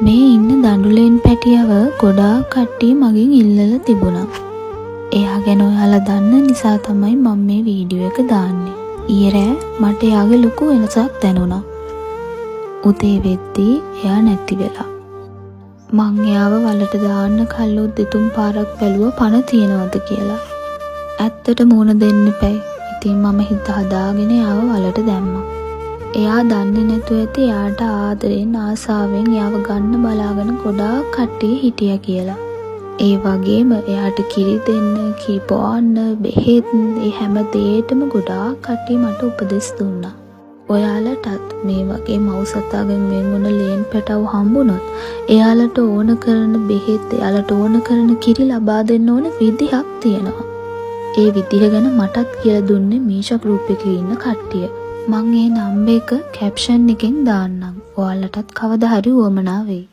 මේ ඉන්න දඬුලෙන් පැටියව ගොඩාක් කට්ටිය මගෙන් ඉල්ලලා තිබුණා. එයා ගැන ඔයාලා දන්න නිසා තමයි මම මේ වීඩියෝ එක දාන්නේ. ඊයේ රෑ මට එයාගේ ලොකු වෙනසක් දැනුණා. උදේ වෙද්දී එයා නැති වෙලා. මං එයාව වලට දාන්න කල්ලොත් දෙතුන් පාරක් බැලුවා පණ තියනවද කියලා. ඇත්තට මූණ දෙන්න එපයි. ඉතින් මම හිත හදාගෙන එයාව වලට දැම්මා. එයා දන්නේ නැතුව ඇති එයාට ආදරෙන් ආසාවෙන් එයාව ගන්න බලාගෙන ගොඩාක් කට්ටිය හිටියා කියලා. ඒ වගේම එයාට කිරි දෙන්න, කීපොන්න, බෙහෙත් මේ හැම දෙයකටම ගොඩාක් කට්ටිය මට උපදෙස් දුන්නා. ඔයාලටත් මේ වගේ මව්සතාගෙන් මේ මොන ලේන් පැටව හම්බුනොත් එයාලට ඕන කරන බෙහෙත්, එයාලට ඕන කරන කිරි ලබා දෙන්න ඕන විදිහක් තියෙනවා. ඒ විදිහ ගැන මටත් කියලා දුන්නේ මීෂා ගෲප් එකේ ඉන්න කට්ටිය. මං ඒ නම්බර් එක කැප්ෂන් එකෙන් දාන්නම්. ඔයාලටත් කවදා හරි උවමනා වෙයි.